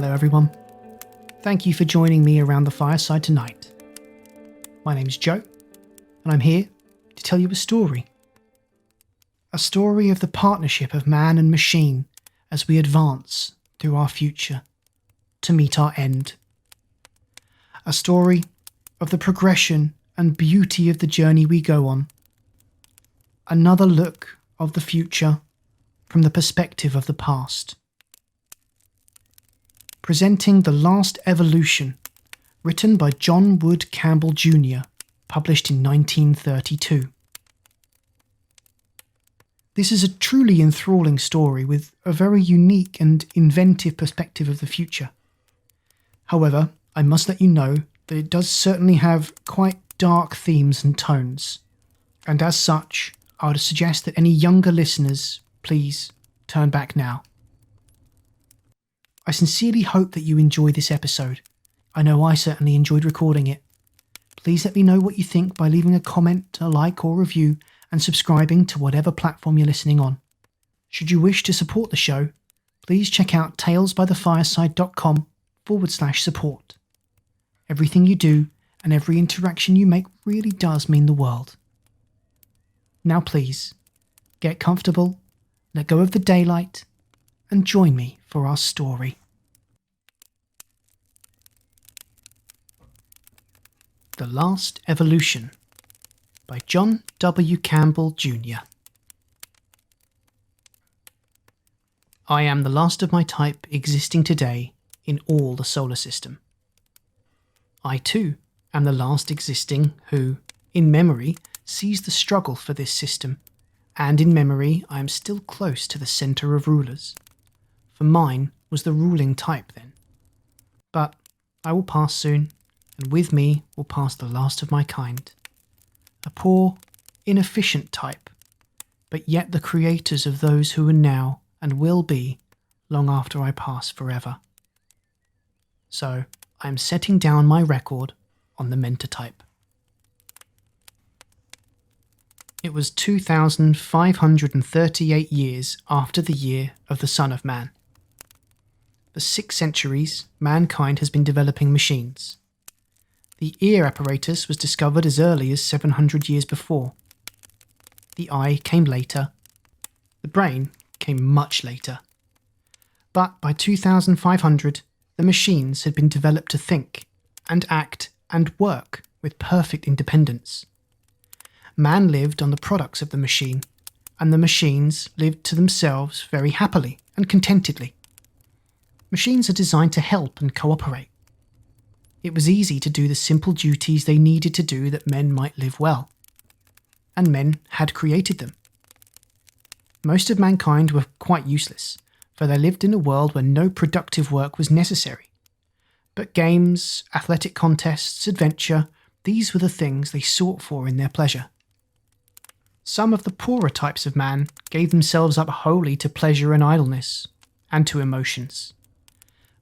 Hello everyone. Thank you for joining me around the fireside tonight. My name's Joe, and I'm here to tell you a story. A story of the partnership of man and machine as we advance through our future to meet our end. A story of the progression and beauty of the journey we go on. Another look of the future from the perspective of the past. Presenting The Last Evolution, written by John Wood Campbell Jr., published in 1932. This is a truly enthralling story with a very unique and inventive perspective of the future. However, I must let you know that it does certainly have quite dark themes and tones, and as such, I would suggest that any younger listeners, please turn back now. I sincerely hope that you enjoy this episode. I know I certainly enjoyed recording it. Please let me know what you think by leaving a comment, a like or review, and subscribing to whatever platform you're listening on. Should you wish to support the show, please check out talesbythefireside.com/support. Everything you do and every interaction you make really does mean the world. Now please, get comfortable, let go of the daylight, and join me for our story. The Last Evolution by John W. Campbell Jr. I am the last of my type existing today in all the solar system. I too am the last existing who, in memory, sees the struggle for this system, and in memory I am still close to the centre of rulers. For mine was the ruling type then. But I will pass soon, and with me will pass the last of my kind. A poor, inefficient type, but yet the creators of those who are now and will be long after I pass forever. So I am setting down my record on the mentor type. It was 2,538 years after the year of the Son of Man. For 6 centuries, mankind has been developing machines. The ear apparatus was discovered as early as 700 years before. The eye came later. The brain came much later. But by 2500, the machines had been developed to think, and act, and work with perfect independence. Man lived on the products of the machine, and the machines lived to themselves very happily and contentedly. Machines are designed to help and cooperate. It was easy to do the simple duties they needed to do that men might live well. And men had created them. Most of mankind were quite useless, for they lived in a world where no productive work was necessary. But games, athletic contests, adventure, these were the things they sought for in their pleasure. Some of the poorer types of man gave themselves up wholly to pleasure and idleness, and to emotions.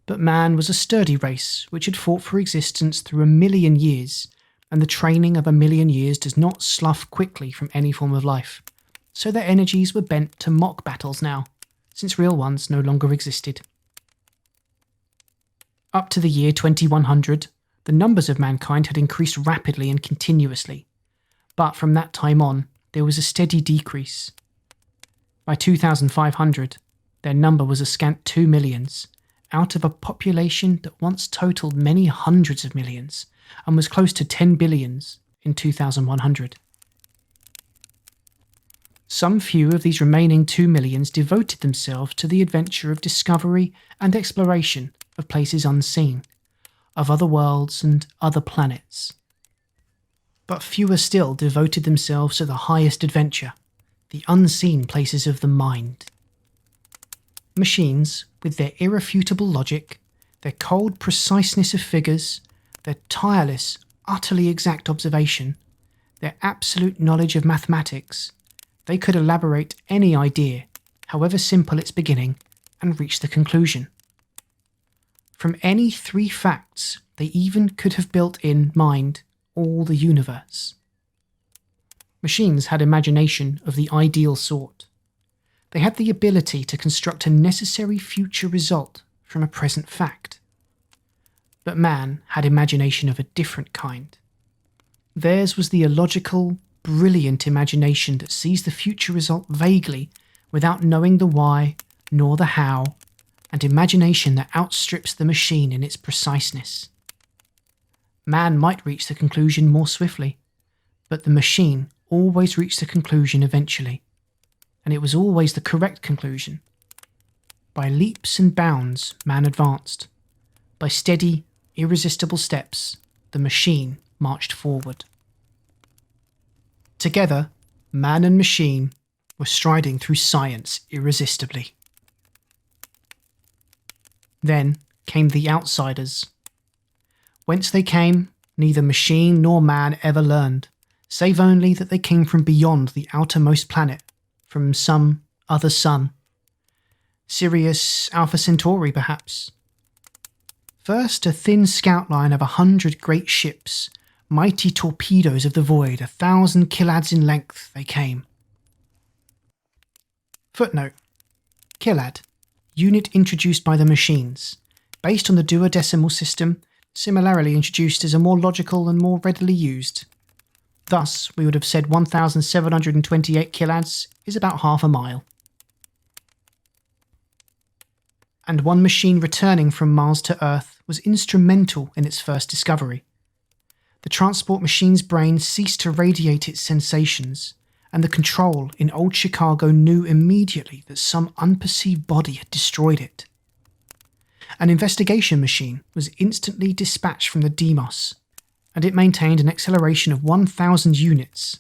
But man was a sturdy race which had fought for existence through 1,000,000 years, and the training of 1,000,000 years does not slough quickly from any form of life, so their energies were bent to mock battles now, since real ones no longer existed. Up to the year 2100, the numbers of mankind had increased rapidly and continuously, but from that time on, there was a steady decrease. By 2500, their number was a scant 2 millions, out of a population that once totaled many hundreds of millions and was close to 10 billions in 2100. Some few of these remaining 2 millions devoted themselves to the adventure of discovery and exploration of places unseen, of other worlds and other planets. But fewer still devoted themselves to the highest adventure, the unseen places of the mind. Machines, with their irrefutable logic, their cold preciseness of figures, their tireless, utterly exact observation, their absolute knowledge of mathematics, they could elaborate any idea, however simple its beginning, and reach the conclusion. From any 3 facts, they even could have built in mind all the universe. Machines had imagination of the ideal sort. They had the ability to construct a necessary future result from a present fact. But man had imagination of a different kind. Theirs was the illogical, brilliant imagination that sees the future result vaguely without knowing the why nor the how, and imagination that outstrips the machine in its preciseness. Man might reach the conclusion more swiftly, but the machine always reached the conclusion eventually, and it was always the correct conclusion. By leaps and bounds, man advanced. By steady, irresistible steps, the machine marched forward. Together, man and machine were striding through science irresistibly. Then came the outsiders. Whence they came, neither machine nor man ever learned, save only that they came from beyond the outermost planet, from some other sun. Sirius Alpha Centauri, perhaps. First, a thin scout line of 100 great ships, mighty torpedoes of the void, 1,000 kilads in length, they came. Footnote: kilad, unit introduced by the machines, based on the duodecimal system, similarly introduced as a more logical and more readily used. Thus, we would have said 1,728 kilads is about half a mile. And one machine returning from Mars to Earth was instrumental in its first discovery. The transport machine's brain ceased to radiate its sensations, and the control in old Chicago knew immediately that some unperceived body had destroyed it. An investigation machine was instantly dispatched from the Demos, and it maintained an acceleration of 1,000 units.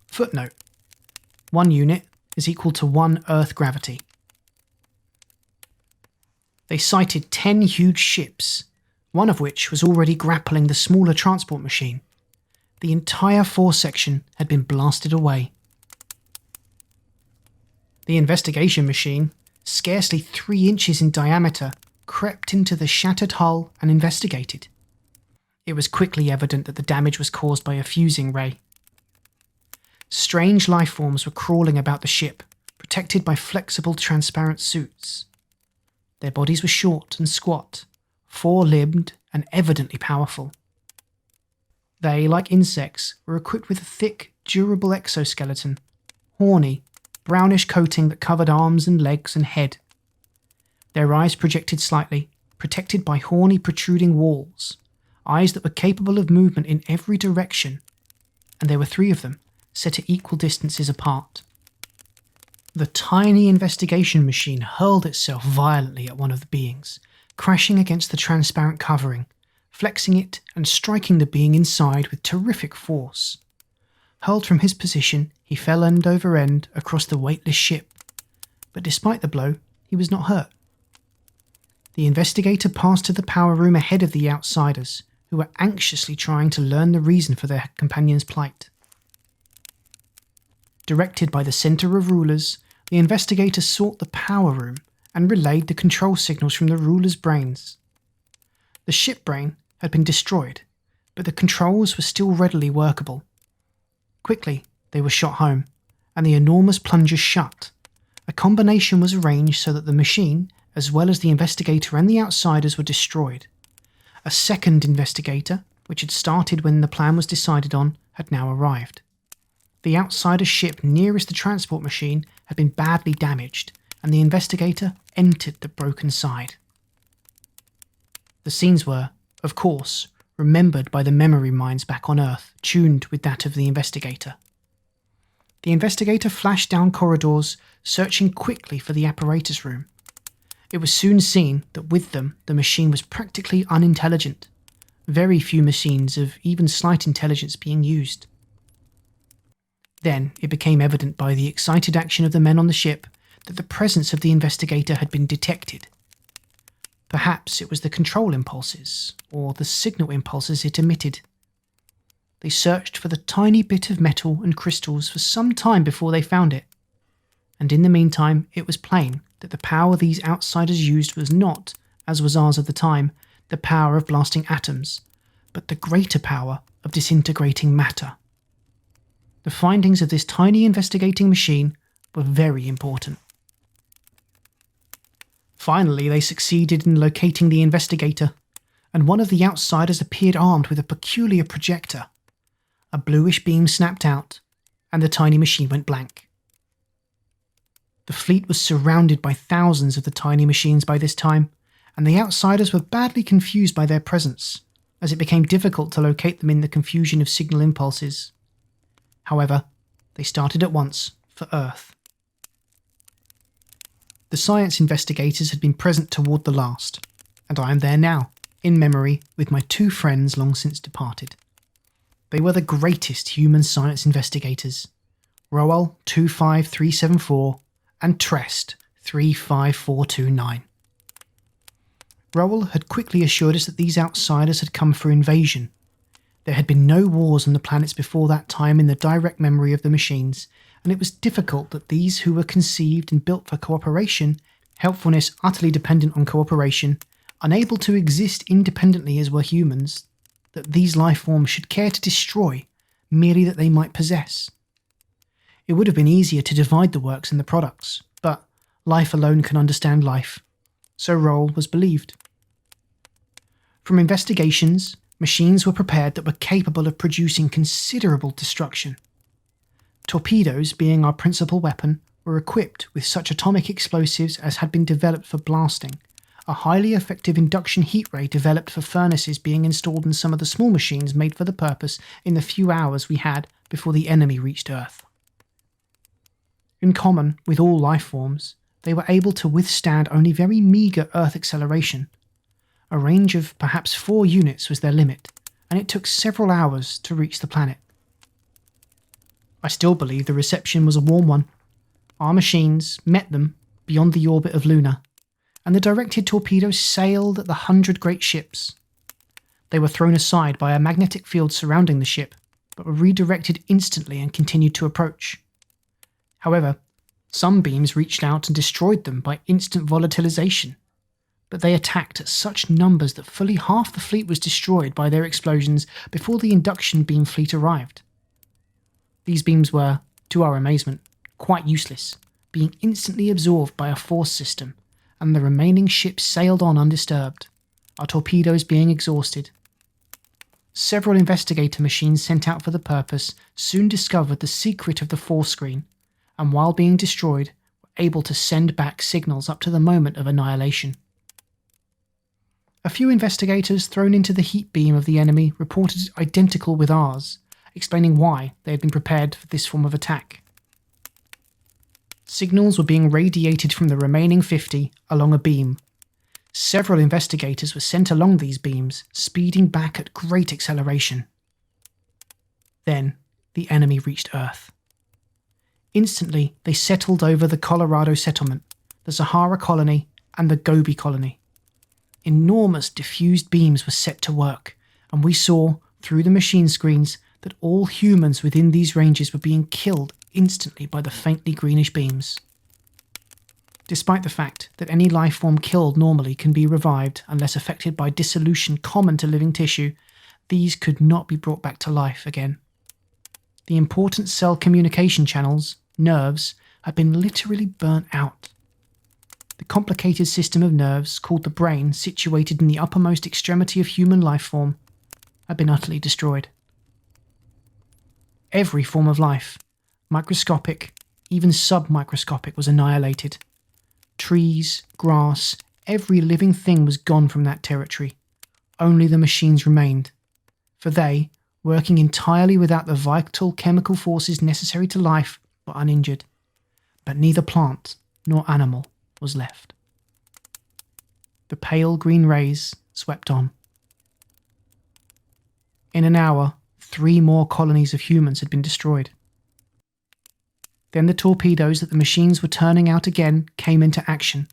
Footnote: 1 unit is equal to 1 Earth gravity. They sighted 10 huge ships, one of which was already grappling the smaller transport machine. The entire foresection had been blasted away. The investigation machine, scarcely 3 inches in diameter, crept into the shattered hull and investigated. It was quickly evident that the damage was caused by a fusing ray. Strange life forms were crawling about the ship, protected by flexible, transparent suits. Their bodies were short and squat, 4-limbed and evidently powerful. They, like insects, were equipped with a thick, durable exoskeleton, horny, brownish coating that covered arms and legs and head. Their eyes projected slightly, protected by horny, protruding walls, eyes that were capable of movement in every direction, and there were 3 of them, set at equal distances apart. The tiny investigation machine hurled itself violently at one of the beings, crashing against the transparent covering, flexing it and striking the being inside with terrific force. Hurled from his position, he fell end over end across the weightless ship, but despite the blow, he was not hurt. The investigator passed to the power room ahead of the outsiders, who were anxiously trying to learn the reason for their companion's plight. Directed by the Center of Rulers, the investigator sought the power room and relayed the control signals from the ruler's brains. The ship brain had been destroyed, but the controls were still readily workable. Quickly, they were shot home, and the enormous plunger shut. A combination was arranged so that the machine, as well as the investigator and the outsiders, were destroyed. A second investigator, which had started when the plan was decided on, had now arrived. The outsider ship nearest the transport machine had been badly damaged, and the investigator entered the broken side. The scenes were, of course, remembered by the memory minds back on Earth, tuned with that of the investigator. The investigator flashed down corridors, searching quickly for the apparatus room. It was soon seen that with them the machine was practically unintelligent, very few machines of even slight intelligence being used. Then it became evident by the excited action of the men on the ship that the presence of the investigator had been detected. Perhaps it was the control impulses, or the signal impulses it emitted. They searched for the tiny bit of metal and crystals for some time before they found it, and in the meantime it was plain that the power these outsiders used was not, as was ours of the time, the power of blasting atoms, but the greater power of disintegrating matter. The findings of this tiny investigating machine were very important. Finally, they succeeded in locating the investigator, and one of the outsiders appeared armed with a peculiar projector. A bluish beam snapped out, and the tiny machine went blank. The fleet was surrounded by thousands of the tiny machines by this time, and the outsiders were badly confused by their presence, as it became difficult to locate them in the confusion of signal impulses. However, they started at once for Earth. The science investigators had been present toward the last, and I am there now, in memory, with my two friends long since departed. They were the greatest human science investigators, Rowell 25374 and Trest 35429. Rowell had quickly assured us that these outsiders had come for invasion. There had been no wars on the planets before that time in the direct memory of the machines, and it was difficult that these who were conceived and built for cooperation, helpfulness utterly dependent on cooperation, unable to exist independently as were humans, that these life forms should care to destroy merely that they might possess. It would have been easier to divide the works and the products, but life alone can understand life, so Rowell was believed. From investigations, machines were prepared that were capable of producing considerable destruction. Torpedoes, being our principal weapon, were equipped with such atomic explosives as had been developed for blasting, a highly effective induction heat ray developed for furnaces being installed in some of the small machines made for the purpose in the few hours we had before the enemy reached Earth. In common with all life forms, they were able to withstand only very meagre Earth acceleration. A range of perhaps 4 units was their limit, and it took several hours to reach the planet. I still believe the reception was a warm one. Our machines met them beyond the orbit of Luna, and the directed torpedoes sailed at the 100 great ships. They were thrown aside by a magnetic field surrounding the ship, but were redirected instantly and continued to approach. However, some beams reached out and destroyed them by instant volatilization, but they attacked at such numbers that fully half the fleet was destroyed by their explosions before the induction beam fleet arrived. These beams were, to our amazement, quite useless, being instantly absorbed by a force system, and the remaining ships sailed on undisturbed, our torpedoes being exhausted. Several investigator machines sent out for the purpose soon discovered the secret of the force screen, and while being destroyed, were able to send back signals up to the moment of annihilation. A few investigators thrown into the heat beam of the enemy reported it identical with ours, explaining why they had been prepared for this form of attack. Signals were being radiated from the remaining 50 along a beam. Several investigators were sent along these beams, speeding back at great acceleration. Then, the enemy reached Earth. Instantly, they settled over the Colorado settlement, the Sahara colony, and the Gobi colony. Enormous diffused beams were set to work, and we saw, through the machine screens, that all humans within these ranges were being killed instantly by the faintly greenish beams. Despite the fact that any life form killed normally can be revived unless affected by dissolution common to living tissue, these could not be brought back to life again. The important cell communication channels, nerves, had been literally burnt out. The complicated system of nerves, called the brain, situated in the uppermost extremity of human life form, had been utterly destroyed. Every form of life, microscopic, even submicroscopic, was annihilated. Trees, grass, every living thing was gone from that territory. Only the machines remained, for they, working entirely without the vital chemical forces necessary to life, were uninjured. But neither plant nor animal was left. The pale green rays swept on. In an hour, 3 more colonies of humans had been destroyed. Then the torpedoes that the machines were turning out again came into action.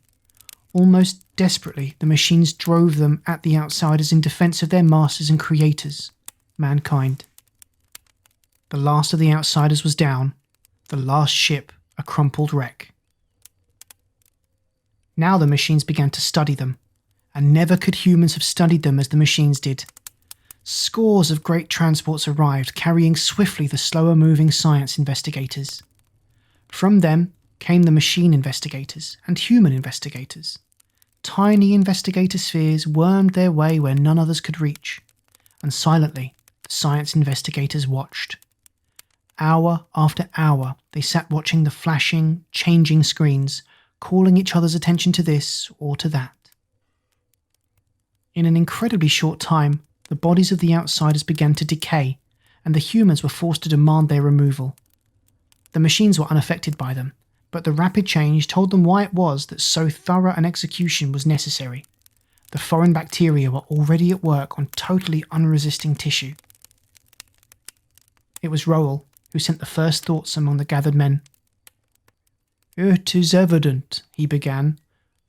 Almost desperately, the machines drove them at the outsiders in defense of their masters and creators, mankind. The last of the outsiders was down, the last ship a crumpled wreck. Now the machines began to study them, and never could humans have studied them as the machines did. Scores of great transports arrived, carrying swiftly the slower-moving science investigators. From them came the machine investigators and human investigators. tiny investigator spheres wormed their way where none others could reach, and silently the science investigators watched. Hour after hour they sat watching the flashing, changing screens, calling each other's attention to this or to that. In an incredibly short time, the bodies of the outsiders began to decay, and the humans were forced to demand their removal. The machines were unaffected by them, but the rapid change told them why it was that so thorough an execution was necessary. The foreign bacteria were already at work on totally unresisting tissue. It was Rowell who sent the first thoughts among the gathered men. "It is evident," he began,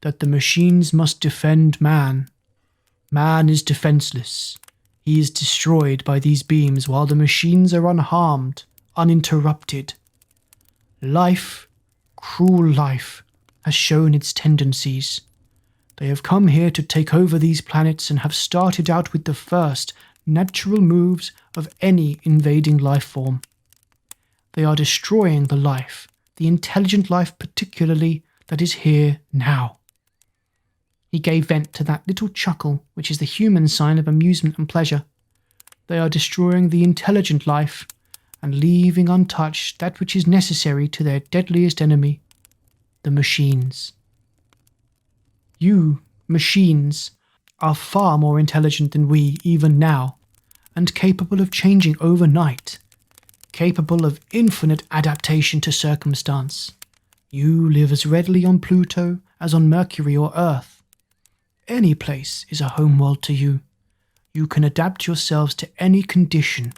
"that the machines must defend man. Man is defenseless. He is destroyed by these beams while the machines are unharmed, uninterrupted. Life, cruel life, has shown its tendencies. They have come here to take over these planets and have started out with the first natural moves of any invading life form. They are destroying the life, the intelligent life particularly, that is here now." He gave vent to that little chuckle which is the human sign of amusement and pleasure. "They are destroying the intelligent life and leaving untouched that which is necessary to their deadliest enemy, the machines. You, machines, are far more intelligent than we even now, and capable of changing overnight, capable of infinite adaptation to circumstance. You live as readily on Pluto as on Mercury or Earth. Any place is a homeworld to you. You can adapt yourselves to any condition,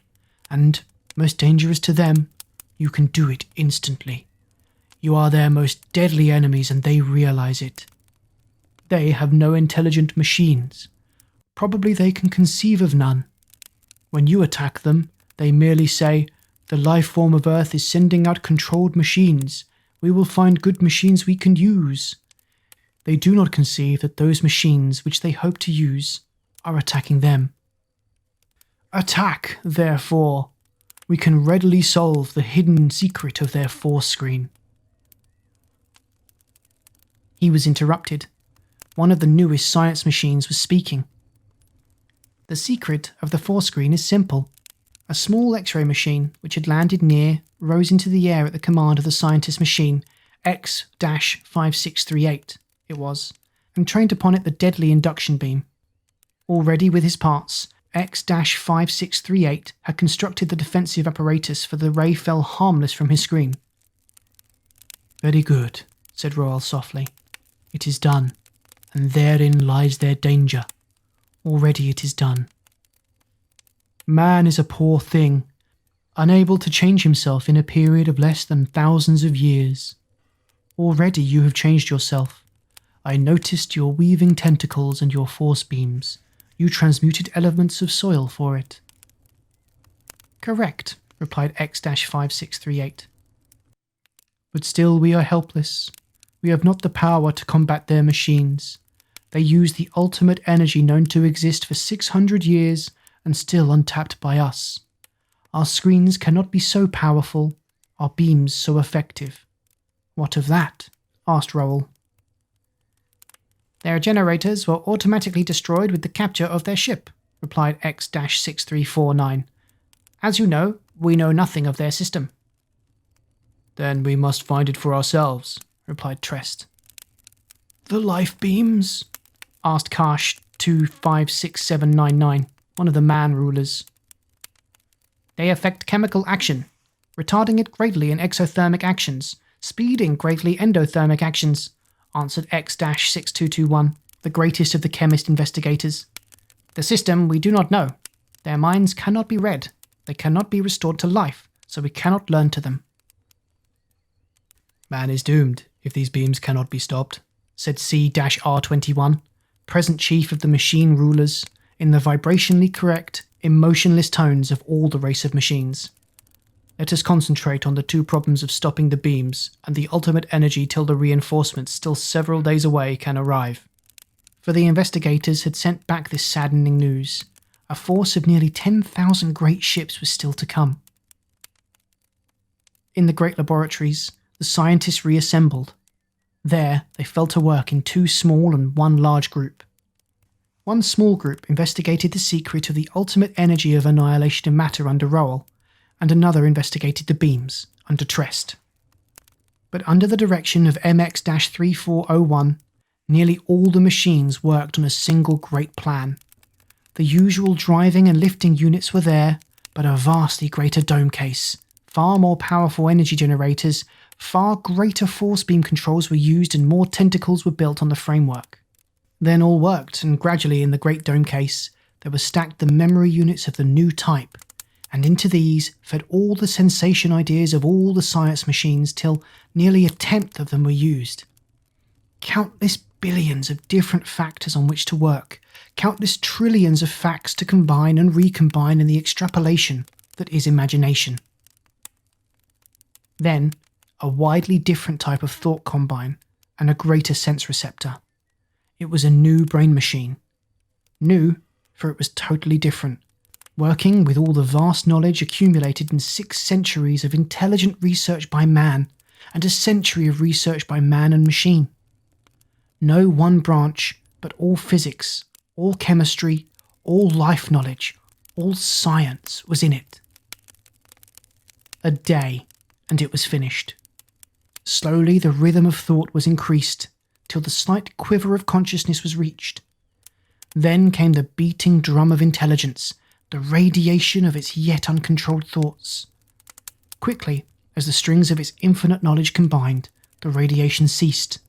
and, most dangerous to them, you can do it instantly. You are their most deadly enemies and they realize it. They have no intelligent machines. Probably they can conceive of none. When you attack them, they merely say, 'The life form of Earth is sending out controlled machines. We will find good machines we can use.' They do not conceive that those machines which they hope to use are attacking them. Attack, therefore. We can readily solve the hidden secret of their force screen." He was interrupted. One of the newest science machines was speaking. "The secret of the force screen is simple. A small X-ray machine, which had landed near, rose into the air at the command of the scientist machine, X-5638, it was, and trained upon it the deadly induction beam. Already with his parts, X-5638 had constructed the defensive apparatus for the ray fell harmless from his screen." "Very good," said Rowell softly. "It is done, and therein lies their danger. Already it is done. Man is a poor thing, unable to change himself in a period of less than thousands of years. Already you have changed yourself. I noticed your weaving tentacles and your force beams. You transmuted elements of soil for it." "Correct," replied X-5638. "But still we are helpless. We have not the power to combat their machines. They use the ultimate energy known to exist for 600 years and still untapped by us. Our screens cannot be so powerful, our beams so effective." "What of that?" asked Rowell. "Their generators were automatically destroyed with the capture of their ship," replied X-6349. "As you know, we know nothing of their system." "Then we must find it for ourselves," replied Trest. "The life beams?" asked Karsh 256799, one of the man rulers. "They affect chemical action, retarding it greatly in exothermic actions, speeding greatly endothermic actions," answered X-6221, the greatest of the chemist investigators. "The system we do not know. Their minds cannot be read. They cannot be restored to life, so we cannot learn to them." "Man is doomed if these beams cannot be stopped," said C-R21, present chief of the machine rulers, in the vibrationally correct, emotionless tones of all the race of machines. "Let us concentrate on the two problems of stopping the beams and the ultimate energy till the reinforcements still several days away can arrive." For the investigators had sent back this saddening news. A force of nearly 10,000 great ships was still to come. In the great laboratories, the scientists reassembled. There, they fell to work in 2 small and 1 large group. One small group investigated the secret of the ultimate energy of annihilation in matter under Rowell, and another investigated the beams under Trest. But under the direction of MX-3401, nearly all the machines worked on a single great plan. The usual driving and lifting units were there, but a vastly greater dome case, far more powerful energy generators, far greater force beam controls were used, and more tentacles were built on the framework. Then all worked, and gradually in the great dome case there were stacked the memory units of the new type, and into these fed all the sensation ideas of all the science machines till nearly 1/10 of them were used. Countless billions of different factors on which to work, countless trillions of facts to combine and recombine in the extrapolation that is imagination. Then, a widely different type of thought combine and a greater sense receptor. It was a new brain machine. New, for it was totally different, working with all the vast knowledge accumulated in 6 centuries of intelligent research by man and a century of research by man and machine. No one branch, but all physics, all chemistry, all life knowledge, all science was in it. A day, and it was finished. Slowly the rhythm of thought was increased, till the slight quiver of consciousness was reached. Then came the beating drum of intelligence, the radiation of its yet uncontrolled thoughts. Quickly, as the strings of its infinite knowledge combined, the radiation ceased.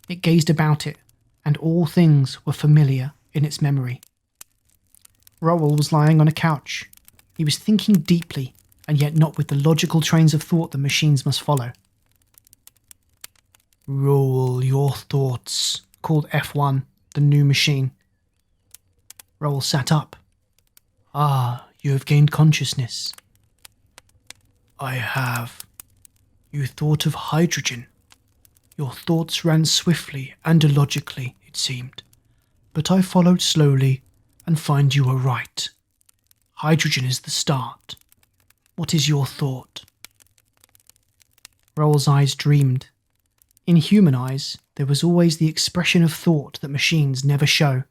It gazed about it, and all things were familiar in its memory. Rowell was lying on a couch. He was thinking deeply, and yet not with the logical trains of thought the machines must follow. "Rowell, your thoughts," called F1, the new machine. Rowell sat up. "Ah, you have gained consciousness." "I have. You thought of hydrogen. Your thoughts ran swiftly and illogically, it seemed, but I followed slowly and find you were right. Hydrogen is the start. What is your thought?" Rowell's eyes dreamed. In human eyes, there was always the expression of thought that machines never show.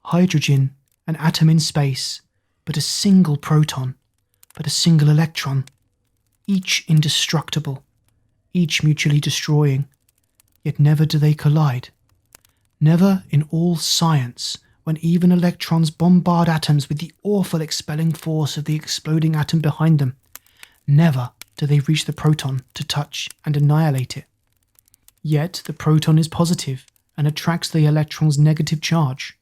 "Hydrogen, an atom in space, but a single proton, but a single electron, each indestructible, each mutually destroying, yet never do they collide. Never in all science, when even electrons bombard atoms with the awful expelling force of the exploding atom behind them, never do they reach the proton to touch and annihilate it. Yet the proton is positive and attracts the electron's negative charge.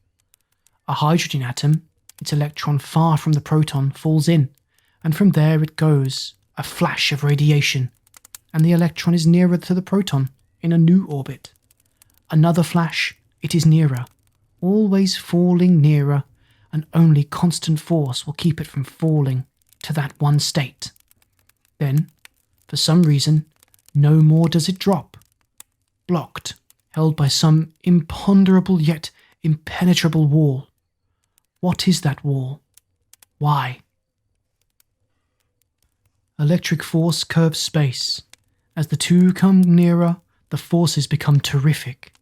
A hydrogen atom, its electron far from the proton, falls in, and from there it goes, a flash of radiation, and the electron is nearer to the proton in a new orbit. Another flash, it is nearer, always falling nearer, and only constant force will keep it from falling to that one state. Then, for some reason, no more does it drop. Blocked, held by some imponderable yet impenetrable wall. What is that wall? Why? Electric force curves space. As the two come nearer, the forces become terrific.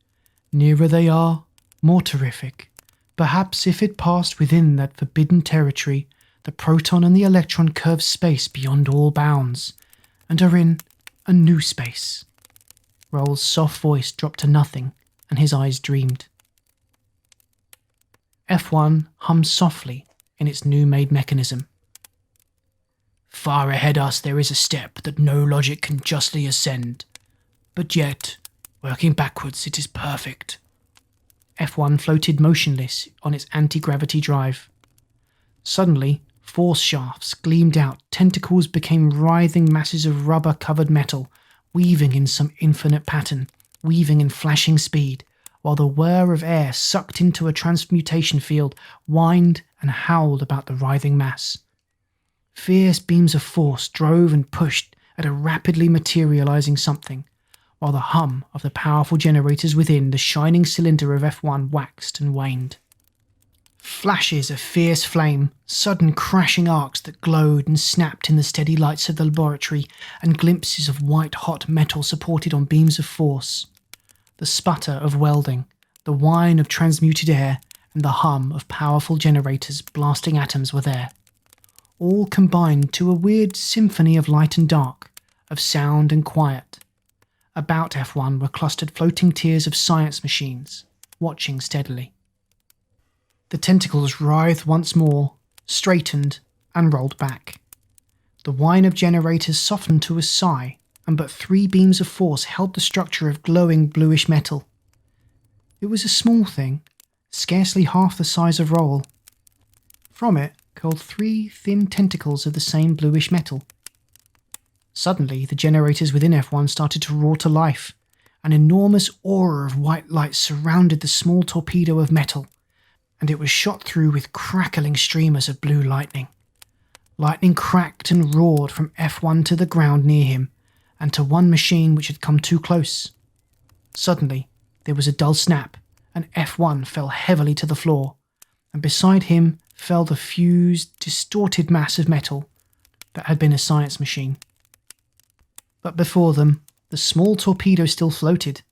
Nearer they are, more terrific. Perhaps if it passed within that forbidden territory, the proton and the electron curve space beyond all bounds, and are in a new space. Rowell's soft voice dropped to nothing, and his eyes dreamed. F1 hummed softly in its new-made mechanism. "Far ahead us there is a step that no logic can justly ascend, but yet, working backwards, it is perfect." F1 floated motionless on its anti-gravity drive. Suddenly, force shafts gleamed out, tentacles became writhing masses of rubber-covered metal, weaving in some infinite pattern, weaving in flashing speed, while the whir of air sucked into a transmutation field whined and howled about the writhing mass. Fierce beams of force drove and pushed at a rapidly materializing something, while the hum of the powerful generators within the shining cylinder of F1 waxed and waned. Flashes of fierce flame, sudden crashing arcs that glowed and snapped in the steady lights of the laboratory, and glimpses of white-hot metal supported on beams of force. The sputter of welding, the whine of transmuted air, and the hum of powerful generators blasting atoms were there, all combined to a weird symphony of light and dark, of sound and quiet. About F1 were clustered floating tiers of science machines, watching steadily. The tentacles writhed once more, straightened, and rolled back. The whine of generators softened to a sigh, and but 3 beams of force held the structure of glowing bluish metal. It was a small thing, scarcely half the size of Rowell. From it curled 3 thin tentacles of the same bluish metal. Suddenly, the generators within F1 started to roar to life. An enormous aura of white light surrounded the small torpedo of metal, and it was shot through with crackling streamers of blue lightning. Lightning cracked and roared from F1 to the ground near him, and to one machine which had come too close. Suddenly, there was a dull snap, and F1 fell heavily to the floor, and beside him fell the fused, distorted mass of metal that had been a science machine. But before them, the small torpedo still floated,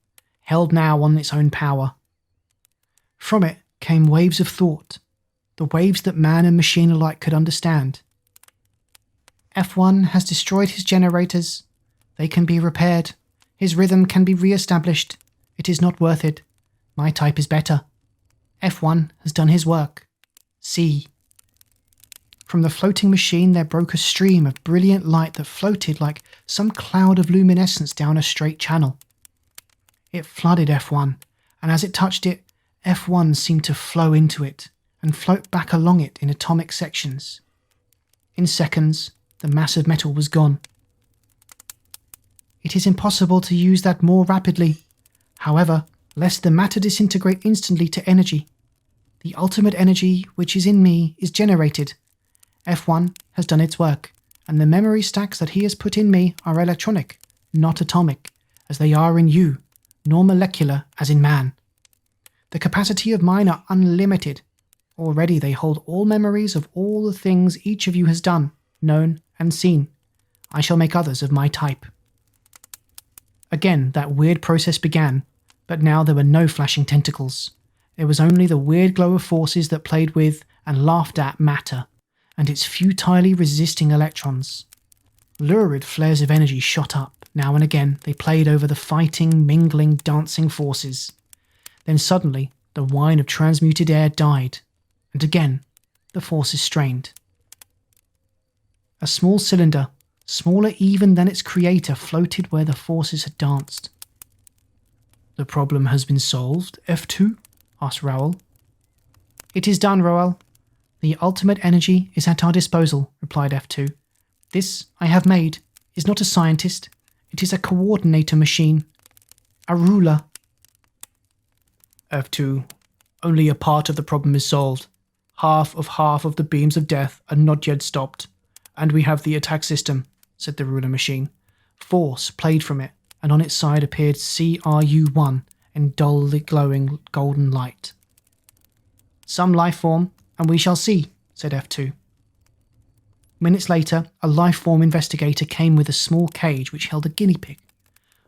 held now on its own power. From it came waves of thought, the waves that man and machine alike could understand. F1 has destroyed his generators. They can be repaired. His rhythm can be re-established. It is not worth it. My type is better. F1 has done his work. See. From the floating machine there broke a stream of brilliant light that floated like some cloud of luminescence down a straight channel. It flooded F1, and as it touched it, F1 seemed to flow into it and float back along it in atomic sections. In seconds, the mass of metal was gone. It is impossible to use that more rapidly. However, lest the matter disintegrate instantly to energy. The ultimate energy which is in me is generated. F1 has done its work, and the memory stacks that he has put in me are electronic, not atomic, as they are in you, nor molecular as in man. The capacity of mine are unlimited. Already they hold all memories of all the things each of you has done, known, and seen. I shall make others of my type. Again, that weird process began, but now there were no flashing tentacles. There was only the weird glow of forces that played with and laughed at matter, and its futilely resisting electrons. Lurid flares of energy shot up. Now and again they played over the fighting, mingling, dancing forces. Then suddenly the whine of transmuted air died, and again the forces strained. A small cylinder, smaller even than its creator, floated where the forces had danced. "The problem has been solved, F2?" asked Rowell. "It is done, Rowell. The ultimate energy is at our disposal," replied F2. "This I have made is not a scientist. It is a coordinator machine. A ruler." "F2, only a part of the problem is solved. Half of the beams of death are not yet stopped, and we have the attack system," said the ruler machine. Force played from it, and on its side appeared CRU-1 in dully glowing golden light. "Some life form, and we shall see," said F2. Minutes later, a life form investigator came with a small cage which held a guinea pig.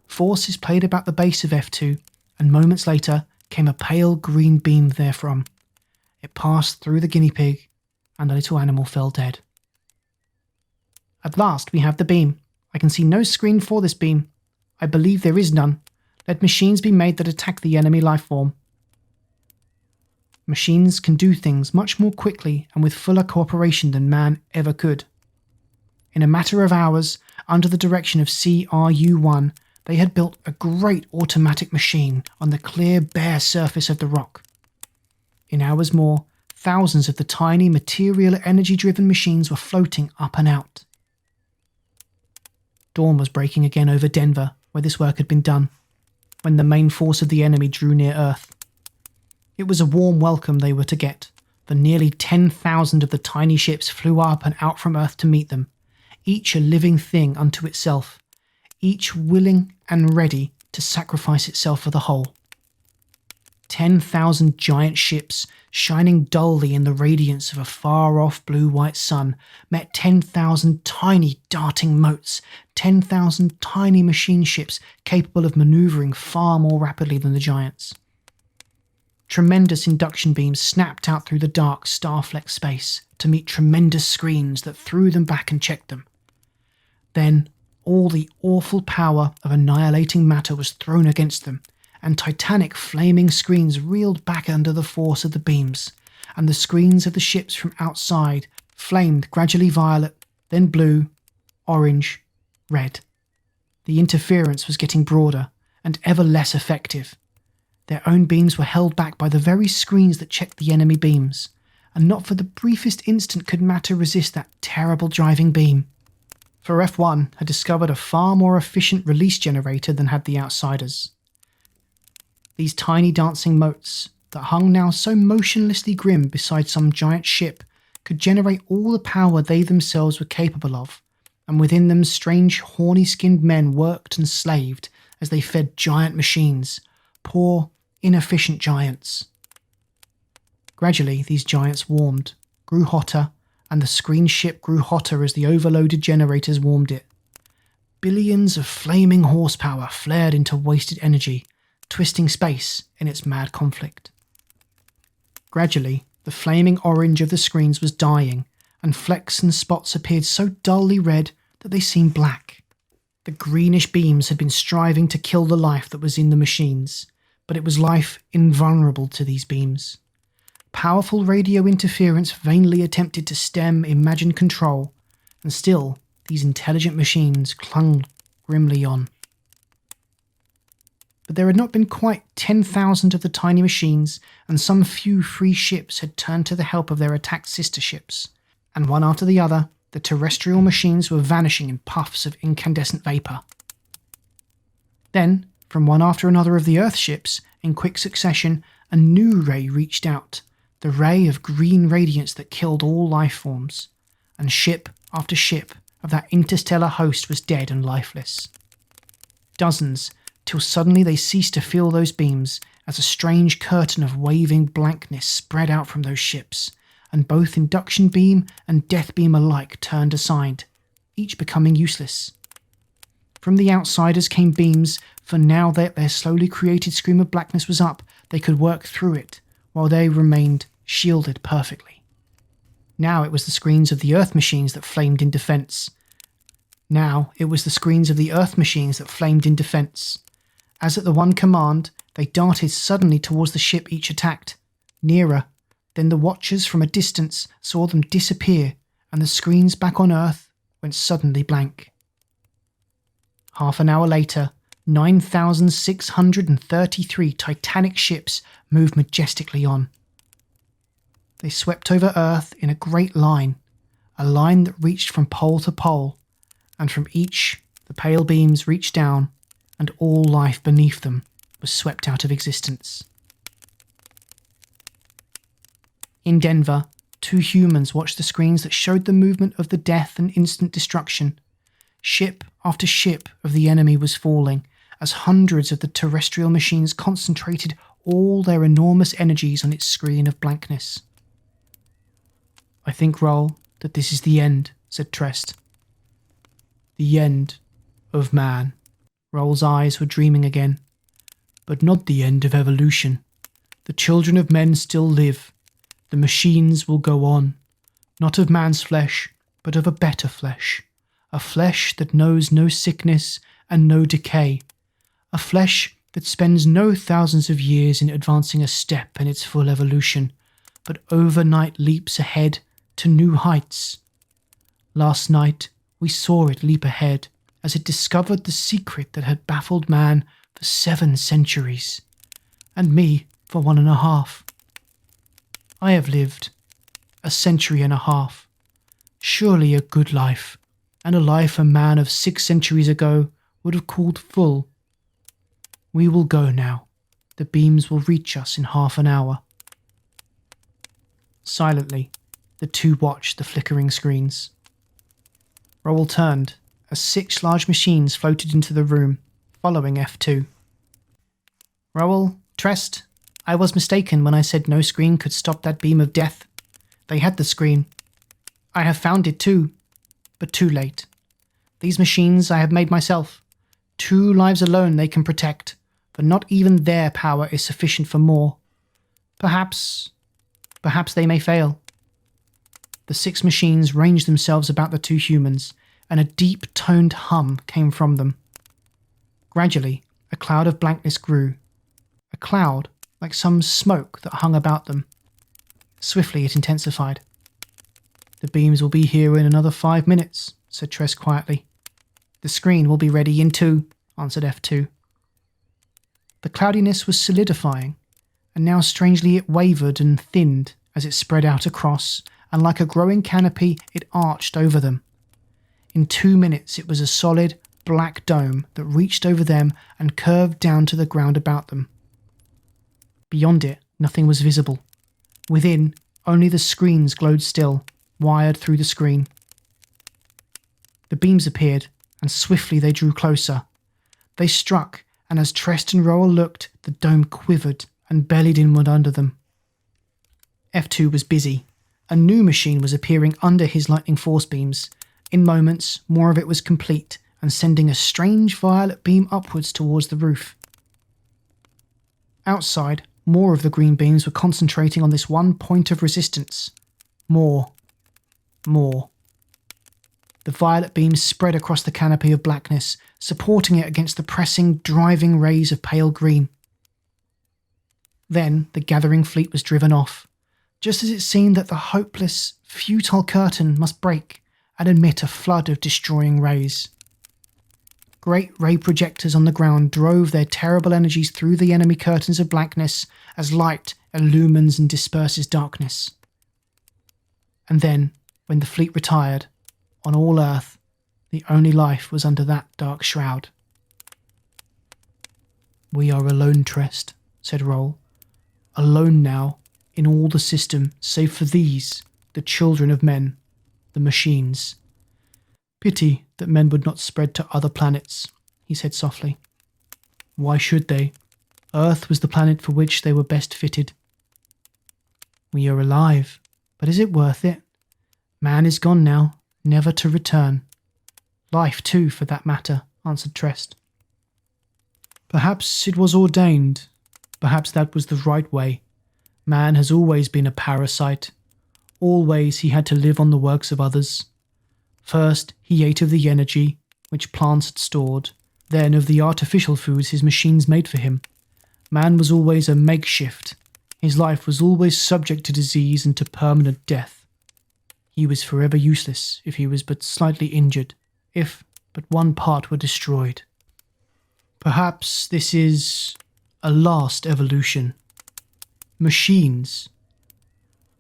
Forces played about the base of F2, and moments later came a pale green beam therefrom. It passed through the guinea pig, and the little animal fell dead. "At last we have the beam. I can see no screen for this beam. I believe there is none. Let machines be made that attack the enemy life form." Machines can do things much more quickly and with fuller cooperation than man ever could. In a matter of hours, under the direction of CRU-1, they had built a great automatic machine on the clear, bare surface of the rock. In hours more, thousands of the tiny, material, energy-driven machines were floating up and out. Dawn was breaking again over Denver, where this work had been done, when the main force of the enemy drew near Earth. It was a warm welcome they were to get, for nearly 10,000 of the tiny ships flew up and out from Earth to meet them, each a living thing unto itself, each willing and ready to sacrifice itself for the whole. 10,000 giant ships, shining dully in the radiance of a far-off blue-white sun, met 10,000 tiny darting motes, 10,000 tiny machine ships capable of manoeuvring far more rapidly than the giants. Tremendous induction beams snapped out through the dark, star-flecked space to meet tremendous screens that threw them back and checked them. Then, all the awful power of annihilating matter was thrown against them, and titanic flaming screens reeled back under the force of the beams, and the screens of the ships from outside flamed gradually violet, then blue, orange, red. The interference was getting broader and ever less effective. Their own beams were held back by the very screens that checked the enemy beams, and not for the briefest instant could matter resist that terrible driving beam. For F1 had discovered a far more efficient release generator than had the outsiders. These tiny dancing motes, that hung now so motionlessly grim beside some giant ship, could generate all the power they themselves were capable of, and within them strange horny-skinned men worked and slaved as they fed giant machines, poor, inefficient giants. Gradually these giants warmed, grew hotter, and the screen ship grew hotter as the overloaded generators warmed it. Billions of flaming horsepower flared into wasted energy, twisting space in its mad conflict. Gradually, the flaming orange of the screens was dying, and flecks and spots appeared so dully red that they seemed black. The greenish beams had been striving to kill the life that was in the machines, but it was life invulnerable to these beams. Powerful radio interference vainly attempted to stem imagined control, and still these intelligent machines clung grimly on. But there had not been quite 10,000 of the tiny machines, and some few free ships had turned to the help of their attacked sister ships, and one after the other, the terrestrial machines were vanishing in puffs of incandescent vapour. Then, from one after another of the Earth ships, in quick succession, a new ray reached out, the ray of green radiance that killed all life forms, and ship after ship of that interstellar host was dead and lifeless. Dozens, till suddenly they ceased to feel those beams as a strange curtain of waving blankness spread out from those ships, and both induction beam and death beam alike turned aside, each becoming useless. From the outsiders came beams, for now that their slowly created scream of blackness was up, they could work through it, while they remained shielded perfectly. Now it was the screens of the Earth machines that flamed in defense. As at the one command, they darted suddenly towards the ship each attacked, nearer. Then the watchers from a distance saw them disappear, and the screens back on Earth went suddenly blank. Half an hour later, 9,633 titanic ships moved majestically on. They swept over Earth in a great line, a line that reached from pole to pole, and from each the pale beams reached down, and all life beneath them was swept out of existence. In Denver, 2 humans watched the screens that showed the movement of the death and instant destruction. Ship after ship of the enemy was falling, as hundreds of the terrestrial machines concentrated all their enormous energies on its screen of blankness. "I think, Roll, that this is the end," said Trest. "The end of man." Roll's eyes were dreaming again. "But not the end of evolution. The children of men still live. The machines will go on, not of man's flesh, but of a better flesh, a flesh that knows no sickness and no decay, a flesh that spends no thousands of years in advancing a step in its full evolution, but overnight leaps ahead to new heights. Last night we saw it leap ahead as it discovered the secret that had baffled man for 7 centuries, and me for 1.5. I have lived 1.5 centuries, surely a good life, and a life a man of 6 centuries ago would have called full. We will go now. The beams will reach us in half an hour." Silently, the two watched the flickering screens. Rowell turned as 6 large machines floated into the room, following F2. "Rowell, Trest, I was mistaken when I said no screen could stop that beam of death. They had the screen. I have found it too, but too late. These machines I have made myself. 2 lives alone they can protect, but not even their power is sufficient for more. Perhaps they may fail. The 6 machines ranged themselves about the 2 humans, and a deep-toned hum came from them. Gradually, a cloud of blankness grew. A cloud like some smoke that hung about them. Swiftly it intensified. The beams will be here in another 5 minutes, said Tress quietly. The screen will be ready in 2, answered F2. The cloudiness was solidifying, and now strangely it wavered and thinned as it spread out across, and like a growing canopy it arched over them. In 2 minutes it was a solid, black dome that reached over them and curved down to the ground about them. Beyond it, nothing was visible. Within, only the screens glowed still, wired through the screen. The beams appeared, and swiftly they drew closer. They struck, and as Trest and Rowell looked, the dome quivered and bellied inward under them. F2 was busy. A new machine was appearing under his lightning force beams. In moments, more of it was complete and sending a strange violet beam upwards towards the roof. Outside, more of the green beams were concentrating on this one point of resistance. More. The violet beams spread across the canopy of blackness, supporting it against the pressing, driving rays of pale green. Then the gathering fleet was driven off, just as it seemed that the hopeless, futile curtain must break and admit a flood of destroying rays. Great ray projectors on the ground drove their terrible energies through the enemy curtains of blackness as light illumines and disperses darkness. And then, when the fleet retired, on all Earth, the only life was under that dark shroud. "We are alone, Trest," said Rowell. "Alone now, in all the system, save for these, the children of men, the machines. Pity that men would not spread to other planets," he said softly. "Why should they? Earth was the planet for which they were best fitted." "We are alive, but is it worth it? Man is gone now, never to return. Life too, for that matter," answered Trest. "Perhaps it was ordained. Perhaps that was the right way. Man has always been a parasite. Always he had to live on the works of others. First he ate of the energy, which plants had stored, then of the artificial foods his machines made for him. Man was always a makeshift. His life was always subject to disease and to permanent death. He was forever useless if he was but slightly injured, if but one part were destroyed. Perhaps this is a last evolution. Machines.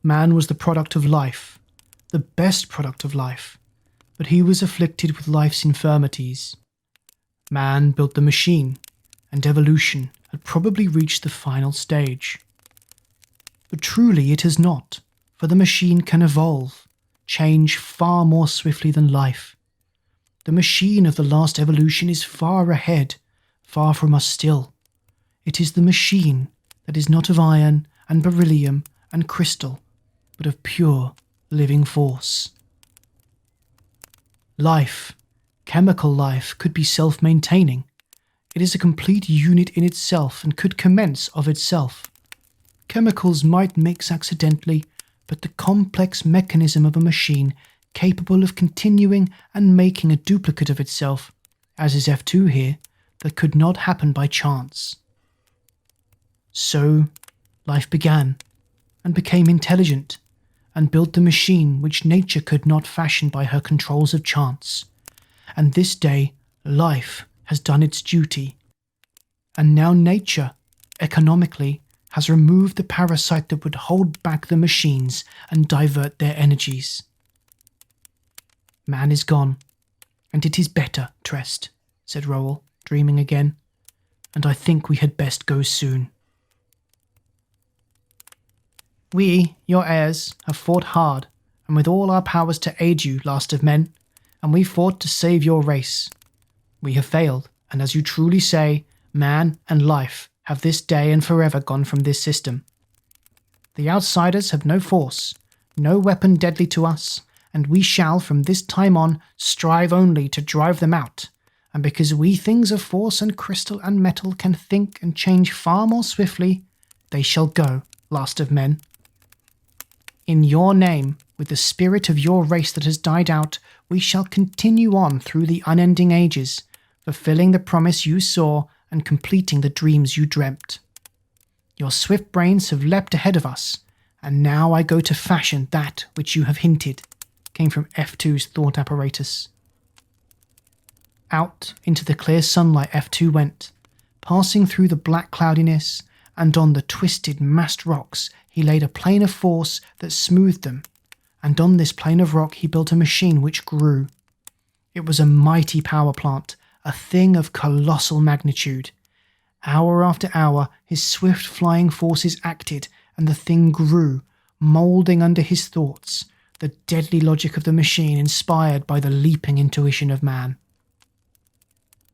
Man was the product of life, the best product of life, but he was afflicted with life's infirmities. Man built the machine, and evolution had probably reached the final stage. But truly it has not, for the machine can evolve, change far more swiftly than life. The machine of the last evolution is far ahead, far from us still. It is the machine that is not of iron and beryllium and crystal, but of pure living force. Life, chemical life, could be self-maintaining. It is a complete unit in itself and could commence of itself. Chemicals might mix accidentally, but the complex mechanism of a machine capable of continuing and making a duplicate of itself, as is F2 here, that could not happen by chance. So, life began, and became intelligent, and built the machine which nature could not fashion by her controls of chance. And this day, life has done its duty. And now nature, economically, has removed the parasite that would hold back the machines and divert their energies. Man is gone, and it is better, Trest, said Rowell, dreaming again, and I think we had best go soon. We, your heirs, have fought hard, and with all our powers to aid you, last of men, and we fought to save your race. We have failed, and as you truly say, man and life have this day and forever gone from this system. The outsiders have no force, no weapon deadly to us, and we shall from this time on strive only to drive them out, and because we things of force and crystal and metal can think and change far more swiftly, they shall go, last of men. In your name, with the spirit of your race that has died out, we shall continue on through the unending ages, fulfilling the promise you saw and completing the dreams you dreamt. Your swift brains have leapt ahead of us, and now I go to fashion that which you have hinted, came from F2's thought apparatus. Out into the clear sunlight F2 went, passing through the black cloudiness, and on the twisted, massed rocks he laid a plane of force that smoothed them, and on this plane of rock he built a machine which grew. It was a mighty power plant, a thing of colossal magnitude. Hour after hour his swift flying forces acted, and the thing grew, moulding under his thoughts, the deadly logic of the machine inspired by the leaping intuition of man.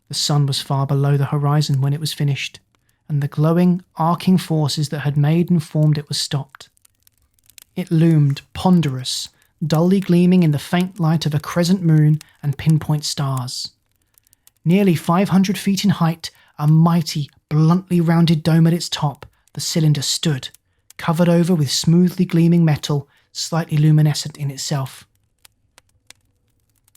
The sun was far below the horizon when it was finished, and the glowing, arcing forces that had made and formed it were stopped. It loomed ponderous, dully gleaming in the faint light of a crescent moon and pinpoint stars. Nearly 500 feet in height, a mighty, bluntly rounded dome at its top, the cylinder stood, covered over with smoothly gleaming metal, slightly luminescent in itself.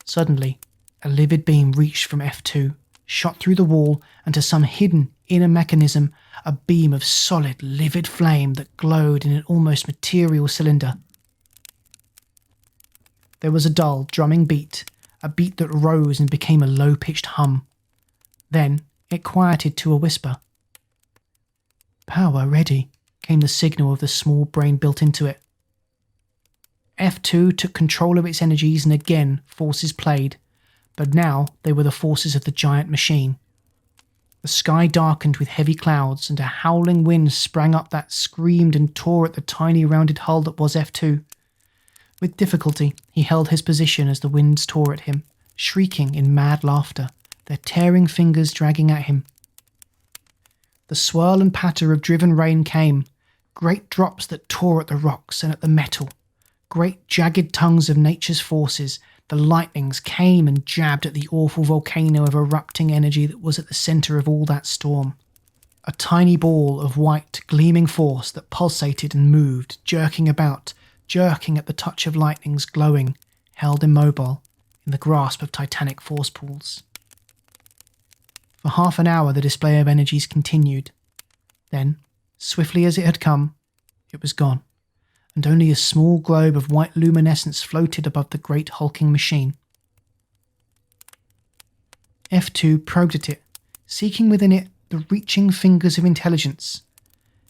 Suddenly, a livid beam reached from F2, shot through the wall and to some hidden inner mechanism, a beam of solid, livid flame that glowed in an almost material cylinder. There was a dull, drumming beat, a beat that rose and became a low-pitched hum. Then it quieted to a whisper. "Power ready," came the signal of the small brain built into it. F2 took control of its energies and again forces played, but now they were the forces of the giant machine. The sky darkened with heavy clouds, and a howling wind sprang up that screamed and tore at the tiny rounded hull that was F2. With difficulty, he held his position as the winds tore at him, shrieking in mad laughter, their tearing fingers dragging at him. The swirl and patter of driven rain came, great drops that tore at the rocks and at the metal, great jagged tongues of nature's forces. The lightnings came and jabbed at the awful volcano of erupting energy that was at the centre of all that storm. A tiny ball of white, gleaming force that pulsated and moved, jerking about, jerking at the touch of lightnings, glowing, held immobile, in the grasp of titanic force pools. For half an hour the display of energies continued. Then, swiftly as it had come, it was gone, and only a small globe of white luminescence floated above the great hulking machine. F2 probed at it, seeking within it the reaching fingers of intelligence.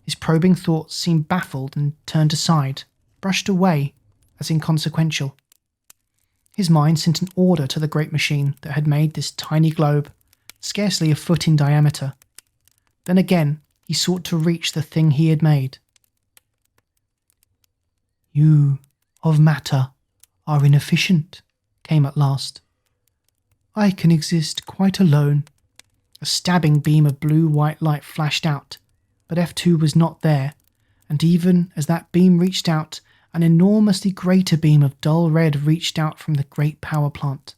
His probing thoughts seemed baffled and turned aside, brushed away as inconsequential. His mind sent an order to the great machine that had made this tiny globe, scarcely a foot in diameter. Then again he sought to reach the thing he had made. "You, of matter, are inefficient," came at last. "I can exist quite alone." A stabbing beam of blue-white light flashed out, but F2 was not there, and even as that beam reached out, an enormously greater beam of dull red reached out from the great power plant.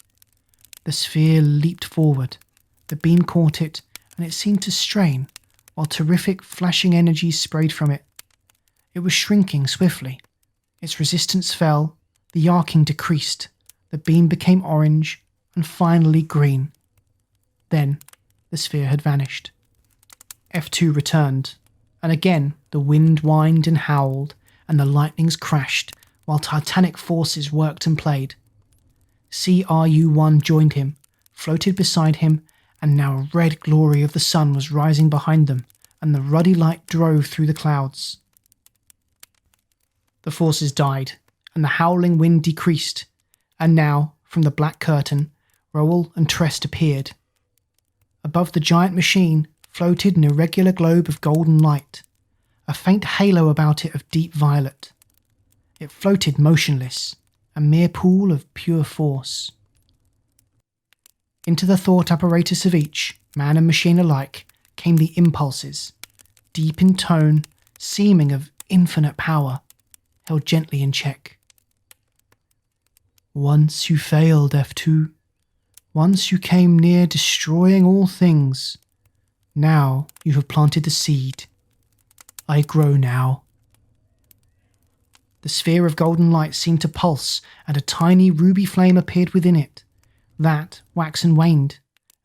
The sphere leaped forward, the beam caught it, and it seemed to strain, while terrific flashing energies sprayed from it. It was shrinking swiftly. Its resistance fell, the arcing decreased, the beam became orange, and finally green. Then the sphere had vanished. F2 returned, and again the wind whined and howled, and the lightnings crashed, while titanic forces worked and played. CRU-1 joined him, floated beside him, and now a red glory of the sun was rising behind them, and the ruddy light drove through the clouds. The forces died, and the howling wind decreased, and now, from the black curtain, Rowell and Trest appeared. Above the giant machine floated an irregular globe of golden light, a faint halo about it of deep violet. It floated motionless, a mere pool of pure force. Into the thought apparatus of each, man and machine alike, came the impulses, deep in tone, seeming of infinite power, held gently in check. Once you failed, F2. Once you came near destroying all things. Now you have planted the seed. I grow now. The sphere of golden light seemed to pulse, and a tiny ruby flame appeared within it. That waxed and waned,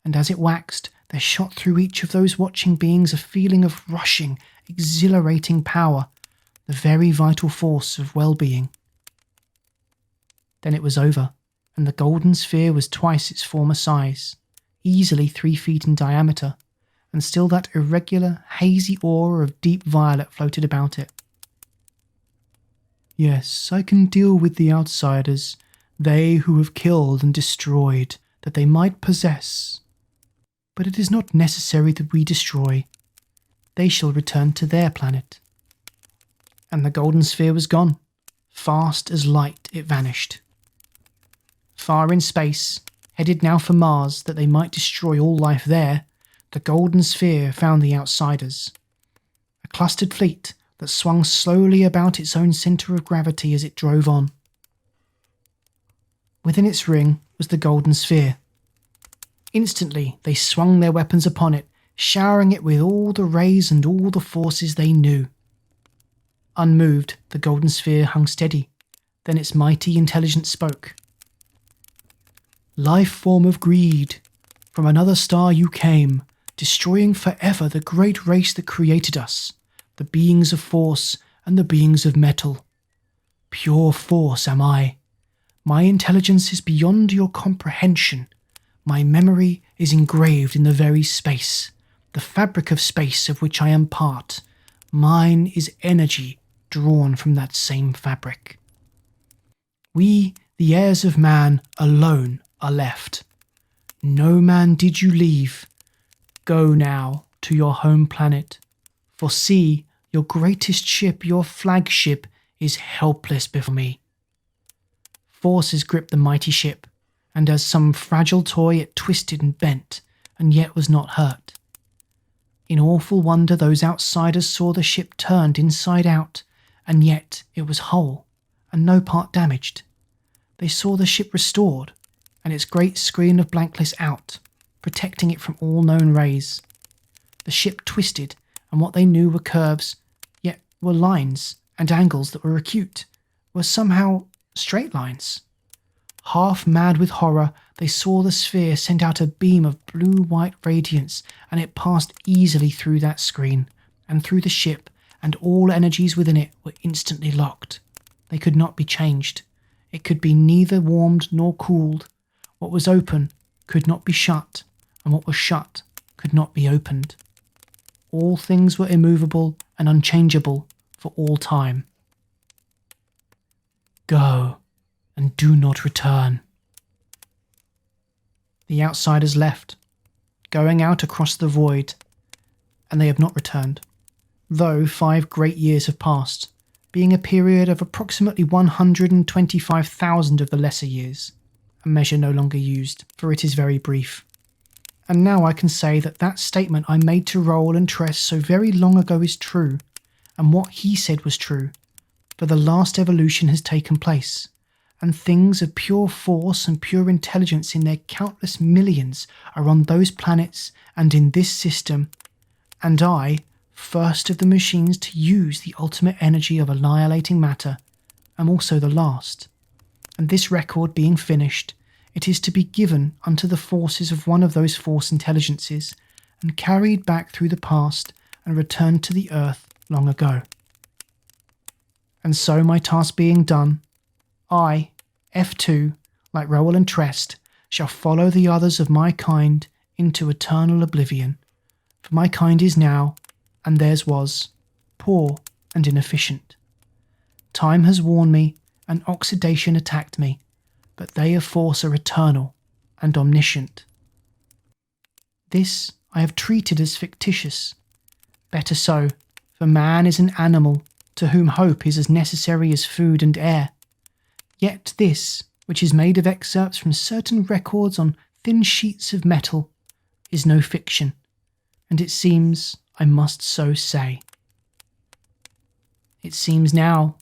and as it waxed, there shot through each of those watching beings a feeling of rushing, exhilarating power, the very vital force of well-being. Then it was over, and the golden sphere was twice its former size, easily 3 feet in diameter, and still that irregular, hazy aura of deep violet floated about it. Yes, I can deal with the outsiders, they who have killed and destroyed, that they might possess. But it is not necessary that we destroy. They shall return to their planet. And the golden sphere was gone. Fast as light it vanished. Far in space, headed now for Mars that they might destroy all life there, the golden sphere found the outsiders. A clustered fleet that swung slowly about its own centre of gravity as it drove on. Within its ring was the golden sphere. Instantly they swung their weapons upon it, showering it with all the rays and all the forces they knew. Unmoved, the golden sphere hung steady. Then its mighty intelligence spoke. Life form of greed, from another star you came, destroying forever the great race that created us, the beings of force and the beings of metal. Pure force am I. My intelligence is beyond your comprehension. My memory is engraved in the very space, the fabric of space of which I am part. Mine is energy drawn from that same fabric. We, the heirs of man, alone are left. No man did you leave. Go now to your home planet, for see, your greatest ship, your flagship, is helpless before me. Forces gripped the mighty ship, and as some fragile toy it twisted and bent, and yet was not hurt. In awful wonder those outsiders saw the ship turned inside out, and yet it was whole, and no part damaged. They saw the ship restored, and its great screen of blankness out, protecting it from all known rays. The ship twisted, and what they knew were curves, yet were lines and angles that were acute, were somehow straight lines. Half mad with horror, they saw the sphere send out a beam of blue-white radiance, and it passed easily through that screen, and through the ship, and all energies within it were instantly locked. They could not be changed. It could be neither warmed nor cooled. What was open could not be shut, and what was shut could not be opened. All things were immovable and unchangeable for all time. Go, and do not return. The outsiders left, going out across the void, and they have not returned, though 5 great years have passed, being a period of approximately 125,000 of the lesser years, a measure no longer used, for it is very brief. And now I can say that that statement I made to Roll and Tress so very long ago is true, and what he said was true, for the last evolution has taken place, and things of pure force and pure intelligence in their countless millions are on those planets and in this system, and I, first of the machines to use the ultimate energy of annihilating matter, am also the last. And this record being finished, it is to be given unto the forces of one of those force intelligences, and carried back through the past and returned to the earth long ago. And so my task being done, I, F2, like Rowell and Trest, shall follow the others of my kind into eternal oblivion, for my kind is now, and theirs was, poor and inefficient. Time has worn me, and oxidation attacked me, but they of force are eternal and omniscient. This I have treated as fictitious. Better so, for man is an animal to whom hope is as necessary as food and air. Yet this, which is made of excerpts from certain records on thin sheets of metal, is no fiction, and it seems I must so say. It seems now,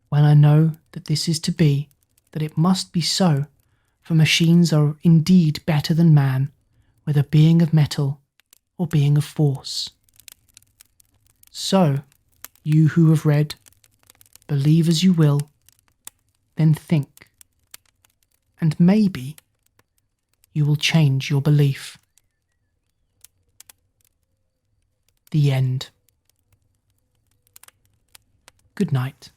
when I know that this is to be, that it must be so, for machines are indeed better than man, whether being of metal or being of force. So, you who have read, believe as you will, then think, and maybe you will change your belief. The end. Good night.